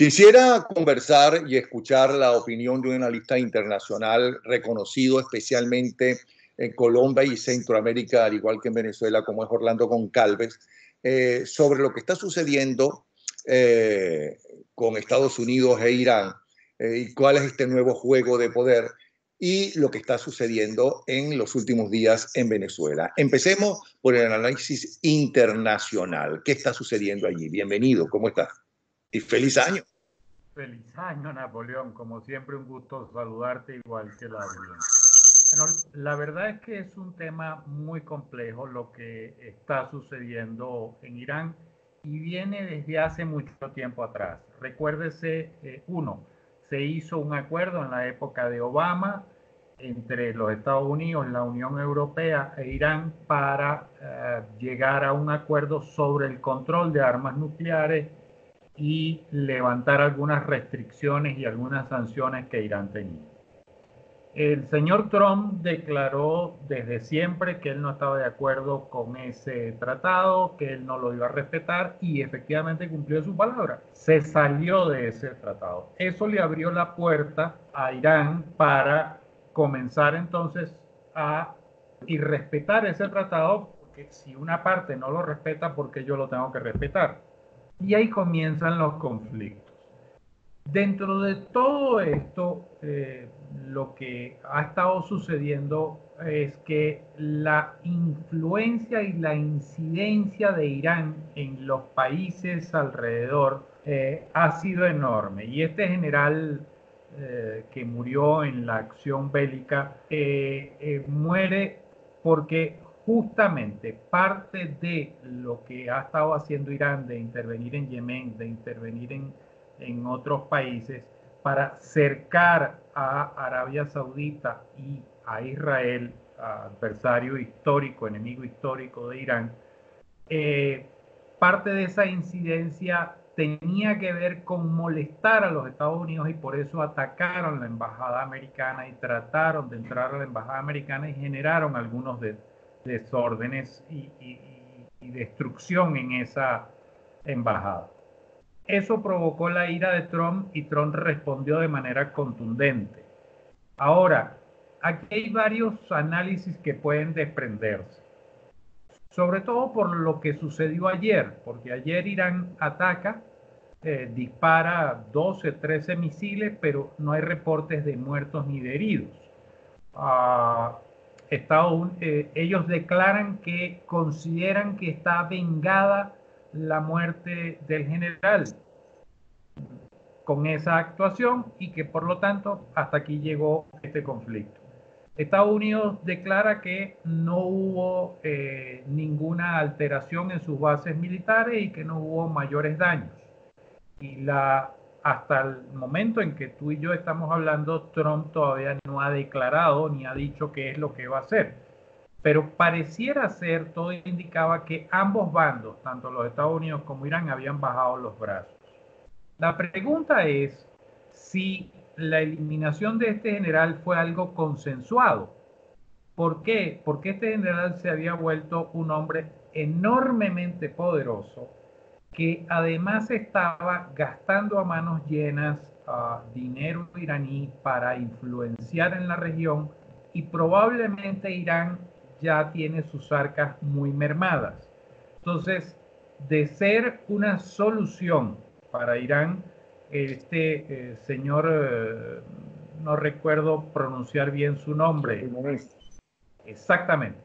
Quisiera conversar y escuchar la opinión de un analista internacional reconocido especialmente en Colombia y Centroamérica, al igual que en Venezuela, como es Orlando Goncalves, sobre lo que está sucediendo con Estados Unidos e Irán y cuál es este nuevo juego de poder y lo que está sucediendo en los últimos días en Venezuela. Empecemos por el análisis internacional. ¿Qué está sucediendo allí? Bienvenido, ¿cómo estás? Y feliz año. Feliz año, Napoleón. Como siempre, un gusto saludarte igual que la audiencia. Bueno, la verdad es que es un tema muy complejo lo que está sucediendo en Irán y viene desde hace mucho tiempo atrás. Recuérdese, se hizo un acuerdo en la época de Obama entre los Estados Unidos, la Unión Europea e Irán para llegar a un acuerdo sobre el control de armas nucleares y levantar algunas restricciones y algunas sanciones que Irán tenía. El señor Trump declaró desde siempre que él no estaba de acuerdo con ese tratado, que él no lo iba a respetar y efectivamente cumplió su palabra. Se salió de ese tratado. Eso le abrió la puerta a Irán para comenzar entonces a irrespetar ese tratado, porque si una parte no lo respeta, ¿por qué yo lo tengo que respetar? Y ahí comienzan los conflictos. Dentro de todo esto, lo que ha estado sucediendo es que la influencia y la incidencia de Irán en los países alrededor ha sido enorme. Y este general que murió en la acción bélica muere porque justamente parte de lo que ha estado haciendo Irán de intervenir en Yemen, de intervenir en otros países para cercar a Arabia Saudita y a Israel, adversario histórico, enemigo histórico de Irán, parte de esa incidencia tenía que ver con molestar a los Estados Unidos y por eso atacaron la embajada americana y trataron de entrar a la embajada americana y generaron algunos desórdenes y destrucción en esa embajada. Eso provocó la ira de Trump y Trump respondió de manera contundente. Ahora, aquí hay varios análisis que pueden desprenderse, sobre todo por lo que sucedió ayer, porque ayer Irán ataca, dispara 12, 13 misiles, pero no hay reportes de muertos ni de heridos. Ellos declaran que consideran que está vengada la muerte del general con esa actuación y que por lo tanto hasta aquí llegó este conflicto. Estados Unidos declara que no hubo ninguna alteración en sus bases militares y que no hubo mayores daños. Y hasta el momento en que tú y yo estamos hablando, Trump todavía no ha declarado ni ha dicho qué es lo que va a hacer. Pero pareciera ser, todo indicaba que ambos bandos, tanto los Estados Unidos como Irán, habían bajado los brazos. La pregunta es si la eliminación de este general fue algo consensuado. ¿Por qué? Porque este general se había vuelto un hombre enormemente poderoso que además estaba gastando a manos llenas dinero iraní para influenciar en la región y probablemente Irán ya tiene sus arcas muy mermadas. Entonces, de ser una solución para Irán, señor, no recuerdo pronunciar bien su nombre. Exactamente.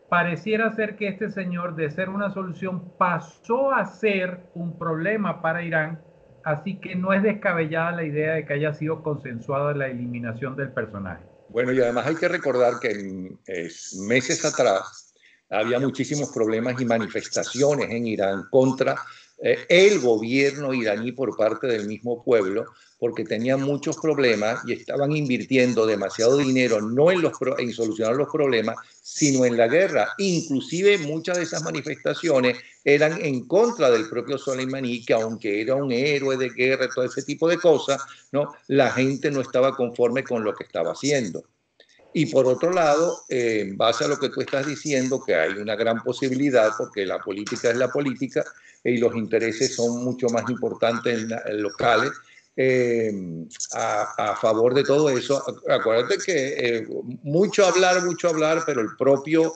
Pareciera ser que este señor, de ser una solución, pasó a ser un problema para Irán, así que no es descabellada la idea de que haya sido consensuada la eliminación del personaje. Bueno, y además hay que recordar que meses atrás había muchísimos problemas y manifestaciones en Irán contra el gobierno iraní por parte del mismo pueblo, porque tenían muchos problemas y estaban invirtiendo demasiado dinero no en solucionar los problemas, sino en la guerra. Inclusive muchas de esas manifestaciones eran en contra del propio Soleimani, que aunque era un héroe de guerra, todo ese tipo de cosas, ¿no? La gente no estaba conforme con lo que estaba haciendo. Y por otro lado, en base a lo que tú estás diciendo, que hay una gran posibilidad, porque la política es la política y los intereses son mucho más importantes en locales, a favor de todo eso. Acuérdate que mucho hablar, pero el propio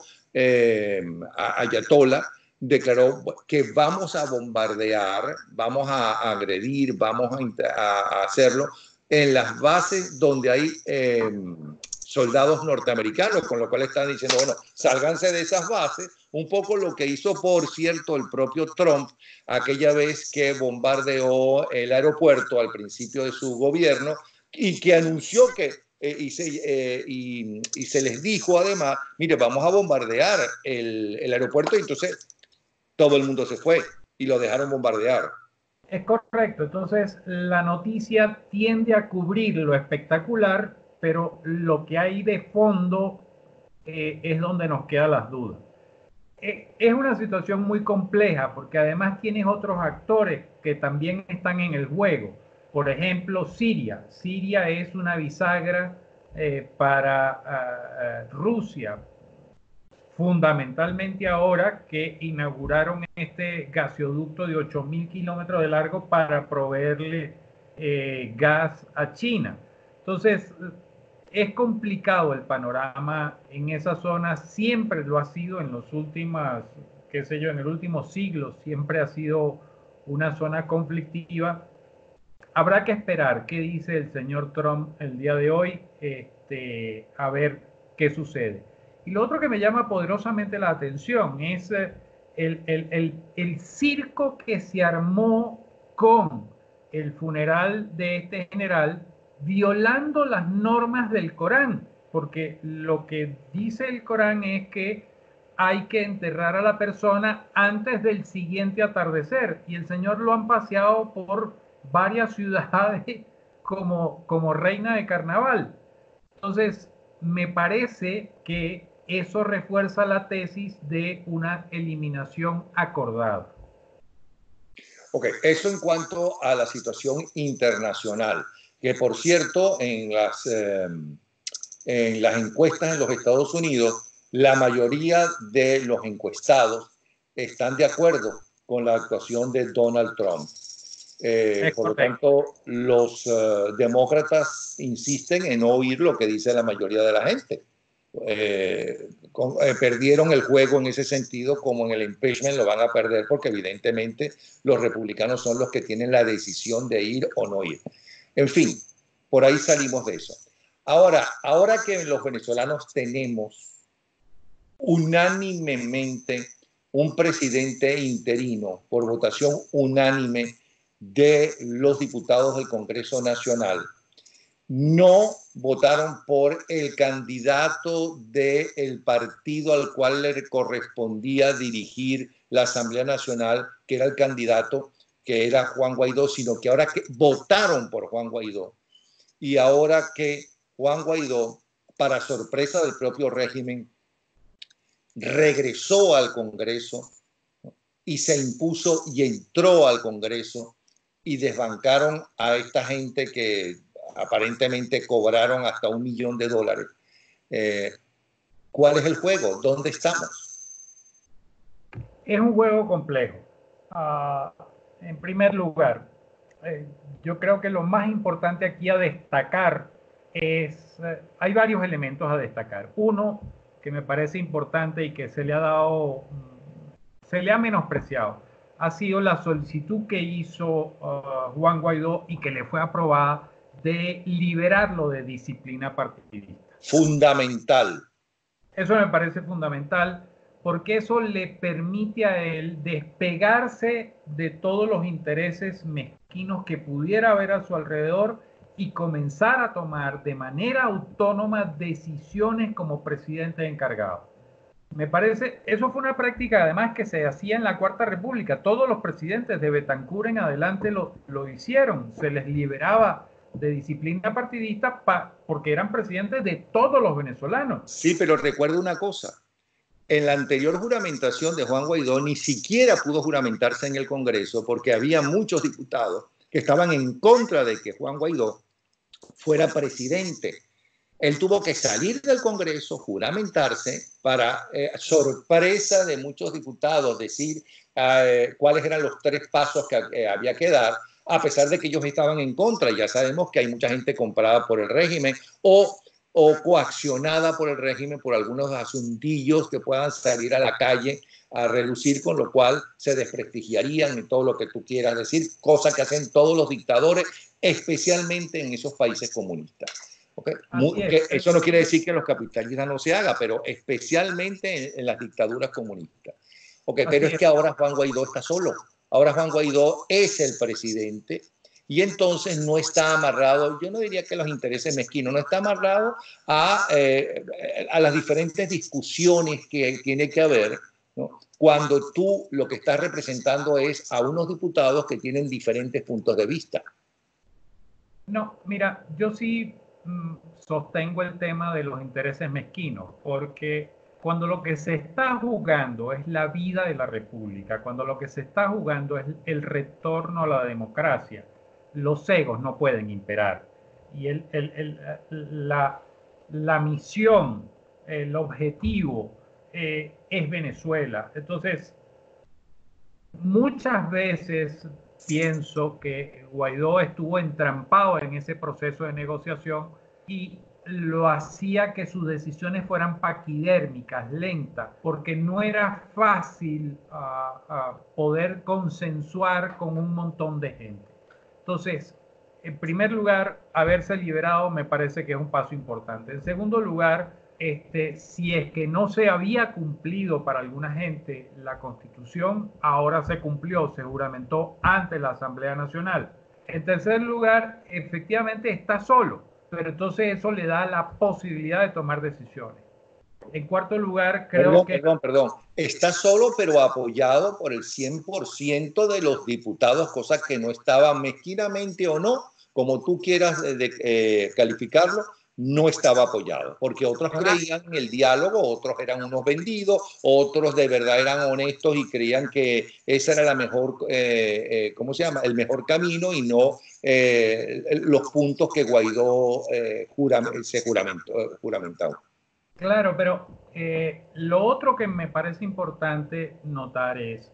Ayatollah declaró que vamos a bombardear, vamos a agredir, vamos a hacerlo en las bases donde hay soldados norteamericanos, con lo cual están diciendo, bueno, sálganse de esas bases, un poco lo que hizo, por cierto, el propio Trump aquella vez que bombardeó el aeropuerto al principio de su gobierno y que anunció que y se les dijo además, mire, vamos a bombardear el aeropuerto, y entonces todo el mundo se fue y lo dejaron bombardear. Es correcto, entonces la noticia tiende a cubrir lo espectacular, pero lo que hay de fondo es donde nos quedan las dudas. Es una situación muy compleja porque además tienes otros actores que también están en el juego. Por ejemplo, Siria. Siria es una bisagra para Rusia, fundamentalmente ahora que inauguraron este gasoducto de 8.000 kilómetros de largo para proveerle gas a China. Entonces, es complicado el panorama en esa zona, siempre lo ha sido en los últimos, qué sé yo, en el último siglo, siempre ha sido una zona conflictiva. Habrá que esperar qué dice el señor Trump el día de hoy, a ver qué sucede. Y lo otro que me llama poderosamente la atención es el circo que se armó con el funeral de este general, violando las normas del Corán, porque lo que dice el Corán es que hay que enterrar a la persona antes del siguiente atardecer, y el señor lo han paseado por varias ciudades como reina de carnaval. Entonces, me parece que eso refuerza la tesis de una eliminación acordada. Ok, eso en cuanto a la situación internacional, que por cierto, en las encuestas en los Estados Unidos, la mayoría de los encuestados están de acuerdo con la actuación de Donald Trump. Por lo tanto, los demócratas insisten en no oír lo que dice la mayoría de la gente. Perdieron el juego en ese sentido, como en el impeachment lo van a perder, porque evidentemente los republicanos son los que tienen la decisión de ir o no ir. En fin, por ahí salimos de eso. Ahora que los venezolanos tenemos unánimemente un presidente interino por votación unánime de los diputados del Congreso Nacional, no votaron por el candidato del partido al cual le correspondía dirigir la Asamblea Nacional, que era el candidato que era Juan Guaidó, sino que ahora que votaron por Juan Guaidó. Y ahora que Juan Guaidó, para sorpresa del propio régimen, regresó al Congreso y se impuso y entró al Congreso, y desbancaron a esta gente que aparentemente cobraron hasta $1 millón. ¿Cuál es el juego? ¿Dónde estamos? Es un juego complejo. En primer lugar, yo creo que lo más importante aquí a destacar es, hay varios elementos a destacar. Uno que me parece importante y que se le ha menospreciado, ha sido la solicitud que hizo Juan Guaidó y que le fue aprobada de liberarlo de disciplina partidista. Fundamental. Eso me parece fundamental porque eso le permite a él despegarse de todos los intereses mezquinos que pudiera haber a su alrededor y comenzar a tomar de manera autónoma decisiones como presidente encargado. Me parece, eso fue una práctica además que se hacía en la Cuarta República. Todos los presidentes de Betancur en adelante lo hicieron. Se les liberaba de disciplina partidista porque eran presidentes de todos los venezolanos. Sí, pero recuerda una cosa. En la anterior juramentación de Juan Guaidó ni siquiera pudo juramentarse en el Congreso porque había muchos diputados que estaban en contra de que Juan Guaidó fuera presidente. Él tuvo que salir del Congreso, juramentarse, para sorpresa de muchos diputados, decir cuáles eran los 3 pasos que había que dar, a pesar de que ellos estaban en contra. Ya sabemos que hay mucha gente comprada por el régimen o coaccionada por el régimen por algunos asuntillos que puedan salir a la calle a relucir, con lo cual se desprestigiarían y todo lo que tú quieras decir, cosa que hacen todos los dictadores, especialmente en esos países comunistas. Okay. Eso no quiere decir que los capitalistas no se haga, pero especialmente en las dictaduras comunistas. Okay, pero es que ahora Juan Guaidó está solo. Ahora Juan Guaidó es el presidente y entonces no está amarrado, yo no diría que los intereses mezquinos, no está amarrado a las diferentes discusiones que tiene que haber, ¿no? Cuando tú lo que estás representando es a unos diputados que tienen diferentes puntos de vista. No, mira, yo sí sostengo el tema de los intereses mezquinos, porque cuando lo que se está jugando es la vida de la República, cuando lo que se está jugando es el retorno a la democracia, los egos no pueden imperar. Y la misión, el objetivo es Venezuela. Entonces, muchas veces pienso que Guaidó estuvo entrampado en ese proceso de negociación y lo hacía que sus decisiones fueran paquidérmicas, lentas, porque no era fácil poder consensuar con un montón de gente. Entonces, en primer lugar, haberse liberado me parece que es un paso importante. En segundo lugar, si es que no se había cumplido para alguna gente la Constitución, ahora se cumplió, se juramentó ante la Asamblea Nacional. En tercer lugar, efectivamente está solo, pero entonces eso le da la posibilidad de tomar decisiones. En cuarto lugar, creo que... Perdón. Está solo, pero apoyado por el 100% de los diputados, cosa que no estaba mezquinamente o no, como tú quieras calificarlo, no estaba apoyado, porque otros creían en el diálogo, otros eran unos vendidos, otros de verdad eran honestos y creían que esa era la mejor, ¿cómo se llama? El mejor camino y no los puntos que Guaidó se juramentó. Claro, pero lo otro que me parece importante notar es,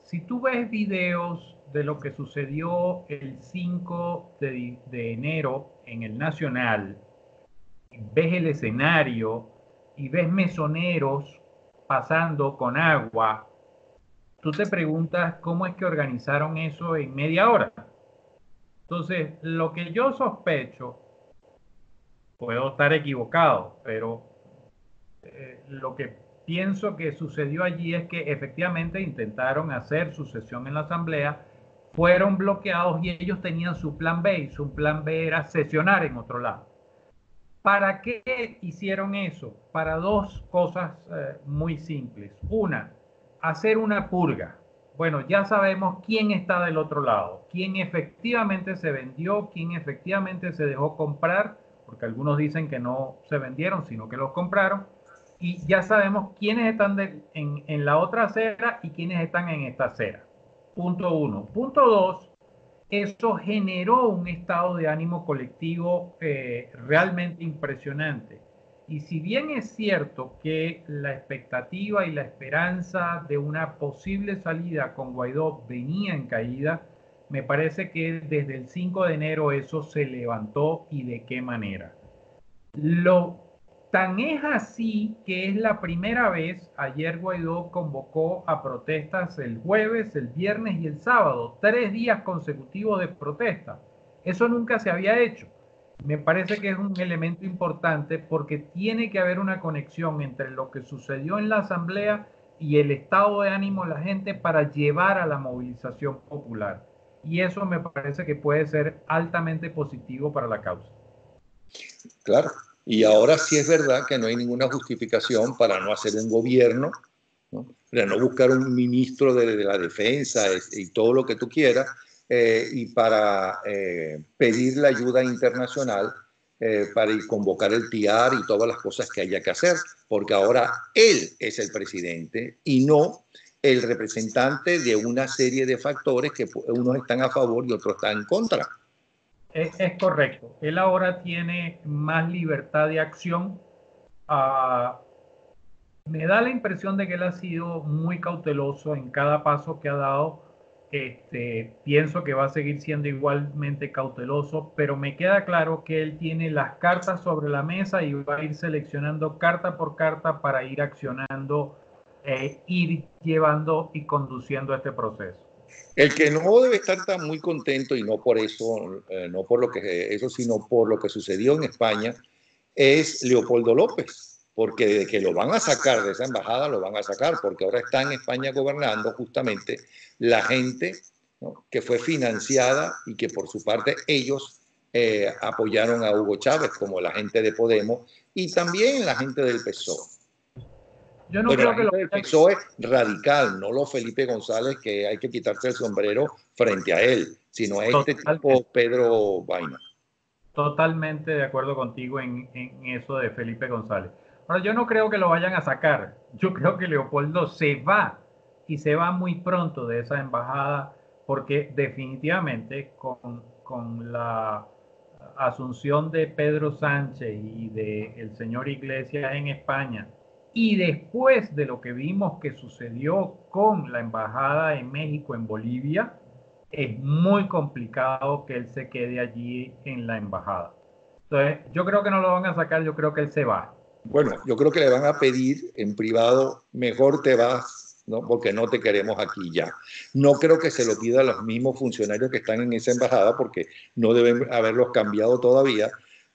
si tú ves videos de lo que sucedió el 5 de enero en el Nacional, ves el escenario y ves mesoneros pasando con agua, tú te preguntas cómo es que organizaron eso en media hora. Entonces, lo que yo sospecho, puedo estar equivocado, pero lo que pienso que sucedió allí es que efectivamente intentaron hacer su sesión en la Asamblea, fueron bloqueados y ellos tenían su plan B, y su plan B era sesionar en otro lado. ¿Para qué hicieron eso? Para dos cosas muy simples. Una, hacer una purga. Bueno, ya sabemos quién está del otro lado, quién efectivamente se vendió, quién efectivamente se dejó comprar, porque algunos dicen que no se vendieron, sino que los compraron, y ya sabemos quiénes están en la otra acera y quiénes están en esta acera. Punto uno. Punto dos, eso generó un estado de ánimo colectivo realmente impresionante. Y si bien es cierto que la expectativa y la esperanza de una posible salida con Guaidó venía en caída, me parece que desde el 5 de enero eso se levantó y de qué manera. Tan es así que es la primera vez, ayer Guaidó convocó a protestas el jueves, el viernes y el sábado, 3 días consecutivos de protesta. Eso nunca se había hecho. Me parece que es un elemento importante porque tiene que haber una conexión entre lo que sucedió en la Asamblea y el estado de ánimo de la gente para llevar a la movilización popular. Y eso me parece que puede ser altamente positivo para la causa. Claro. Y ahora sí es verdad que no hay ninguna justificación para no hacer un gobierno, ¿no? Para no buscar un ministro de la defensa y todo lo que tú quieras, y para pedir la ayuda internacional para convocar el TIAR y todas las cosas que haya que hacer, porque ahora él es el presidente y no el representante de una serie de factores que unos están a favor y otros están en contra. Es correcto. Él ahora tiene más libertad de acción. Ah, me da la impresión de que él ha sido muy cauteloso en cada paso que ha dado. Pienso que va a seguir siendo igualmente cauteloso, pero me queda claro que él tiene las cartas sobre la mesa y va a ir seleccionando carta por carta para ir accionando, ir llevando y conduciendo este proceso. El que no debe estar tan muy contento, y no por eso, no por lo que eso, sino por lo que sucedió en España, es Leopoldo López, porque desde que lo van a sacar de esa embajada, lo van a sacar, porque ahora está en España gobernando justamente la gente, ¿no?, que fue financiada y que por su parte ellos apoyaron a Hugo Chávez, como la gente de Podemos y también la gente del PSOE. Yo no Pero la creo que lo gente del PSOE es radical, no los Felipe González, que hay que quitarse el sombrero frente a él, sino a este tipo Pedro Vaina. Totalmente de acuerdo contigo en eso de Felipe González. Ahora, yo no creo que lo vayan a sacar. Yo creo que Leopoldo se va y se va muy pronto de esa embajada porque definitivamente con la asunción de Pedro Sánchez y del señor Iglesias en España y después de lo que vimos que sucedió con la embajada en México, en Bolivia, es muy complicado que él se quede allí en la embajada. Entonces, yo creo que no lo van a sacar, yo creo que él se va. Bueno, yo creo que le van a pedir en privado, mejor te vas, ¿no?, porque no te queremos aquí ya. No creo que se lo pida a los mismos funcionarios que están en esa embajada, porque no deben haberlos cambiado todavía,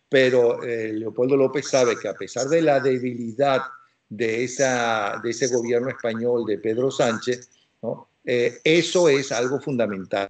pero Leopoldo López sabe que a pesar de la debilidad de ese gobierno español de Pedro Sánchez, ¿no?, eso es algo fundamental